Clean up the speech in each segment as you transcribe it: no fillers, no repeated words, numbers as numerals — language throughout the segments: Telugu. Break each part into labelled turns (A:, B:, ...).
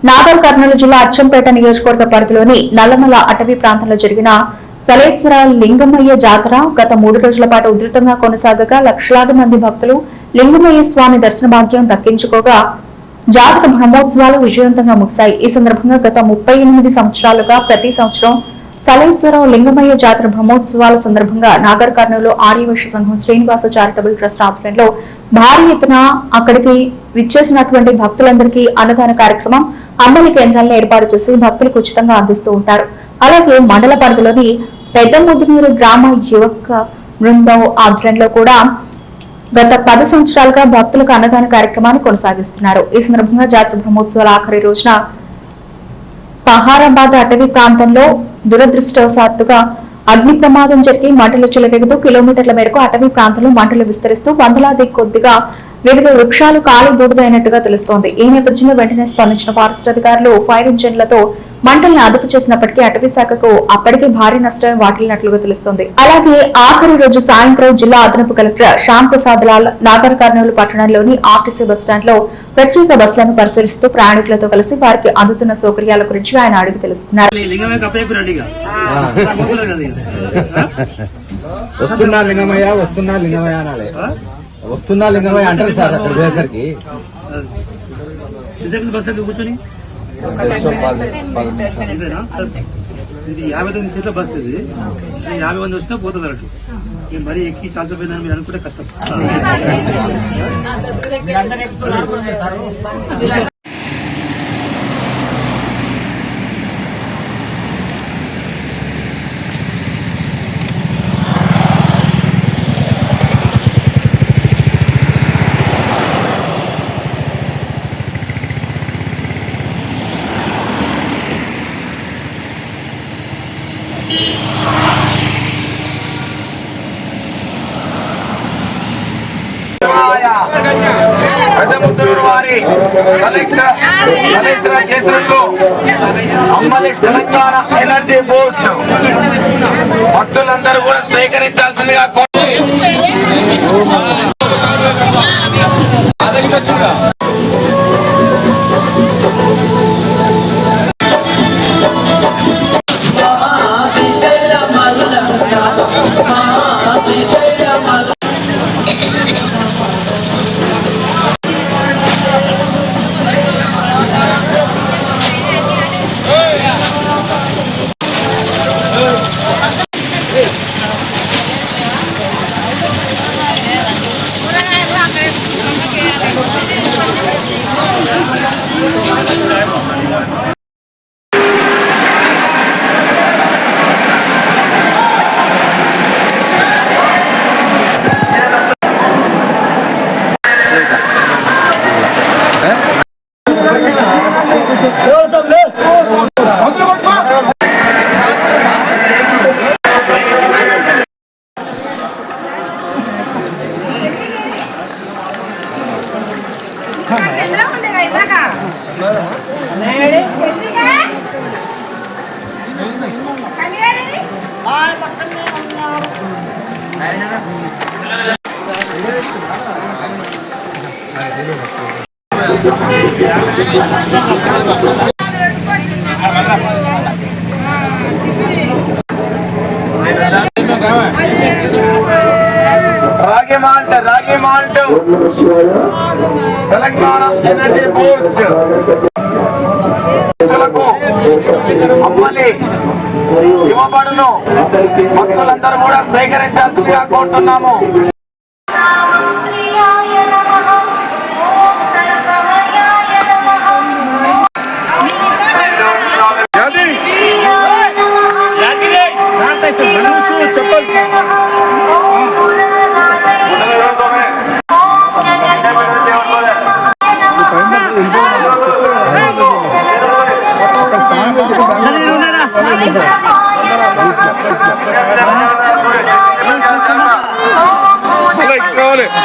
A: నాగర్ కర్నూలు జిల్లా అచ్చంపేట నియోజకవర్గ పరిధిలోని నల్లమల అటవీ ప్రాంతంలో జరిగిన సలేశ్వర లింగమయ్య జాతర గత 3 రోజుల పాటు ఉధృతంగా కొనసాగగా లక్షలాది మంది భక్తులు లింగమయ్య స్వామి దర్శన భాగ్యం దక్కించుకోగా జాతర బ్రహ్మోత్సవాలు విజయవంతంగా ముగిశాయి. ఈ సందర్భంగా గత 38 సంవత్సరాలుగా ప్రతి సంవత్సరం సలేశ్వర లింగమయ్య జాతర బ్రహ్మోత్సవాల సందర్భంగా నాగర్ కర్నూలు ఆర్యవైశ్య సంఘం శ్రీనివాస చారిటబుల్ ట్రస్ట్ ఆధ్వర్యంలో భారీ ఎత్తున అక్కడికి విచ్చేసినటువంటి భక్తులందరికీ అన్నదాన కార్యక్రమం అంబలి కేంద్రాలను ఏర్పాటు చేసి భక్తులకు ఉచితంగా అందిస్తూ ఉంటారు. అలాగే మండల పరిధిలోని పెద్ద ముద్దునూరు గ్రామ యువక బృందం ఆధ్వర్యంలో కూడా గత 10 సంవత్సరాలుగా భక్తులకు అన్నదాన కార్యక్రమాన్ని కొనసాగిస్తున్నారు. ఈ సందర్భంగా జాతర బ్రహ్మోత్సవాల ఆఖరి రోజున పహారాబాద్ అటవీ ప్రాంతంలో దురదృష్టవశాత్తుగా అగ్ని ప్రమాదం జరిగి మంటలు చెలరేగుతూ కిలోమీటర్ల మేరకు అటవీ ప్రాంతంలో మంటలు విస్తరిస్తూ వందలాది కొద్దిగా వివిధ వృక్షాలు కాలి బూడిదైనట్టుగా తెలుస్తోంది. ఈ నేపథ్యంలో వెంటనే స్పందించిన ఫారెస్ట్ అధికారులు ఫైర్ ఇంజిన్లతో మంటల్ని అదుపు చేసినప్పటికీ అటవీ శాఖకు అప్పటికే భారీ నష్టం వాటిల్లినట్లుగా తెలుస్తోంది. అలాగే ఆఖరి రోజు సాయంత్రం జిల్లా అదనపు కలెక్టర్ శ్యామ్ ప్రసాద్ లాల్ నాగర్ కర్నూలు పట్టణంలోని ఆర్టీసీ బస్టాండ్ లో ప్రత్యేక బస్సులను పరిశీలిస్తూ ప్రయాణికులతో కలిసి వారికి అందుతున్న సౌకర్యాల గురించి ఆయన అడిగి తెలుసుకున్నారు.
B: వస్తున్నా లింగమయ్య అంటారు సార్ అక్కడ పోయేసరికి
C: కూర్చొని ఇది 59 సీట్ల బస్సు. ఇది 50 మంది వచ్చినా పోతుంది అన్నట్టు. మరీ ఎక్కి చాల్సిపోయినా మీరు అనుకుంటే కష్టం.
D: పెద్దముద్దూరు వారి సలేశ్వర క్షేత్రంలో అమ్మలి తెలంగాణ ఎనర్జీ బూస్ట్ భక్తులందరూ కూడా స్వీకరించాల్సిందిగా రాగి మాల్ట్ తెలంగాణ ఎనర్జీ బూస్ట్ అమ్మలి ఇవ్వబడును. భక్తులందరూ కూడా స్వీకరించాల్సిందిగా కోరుతున్నాము.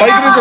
E: పైకి నుంచి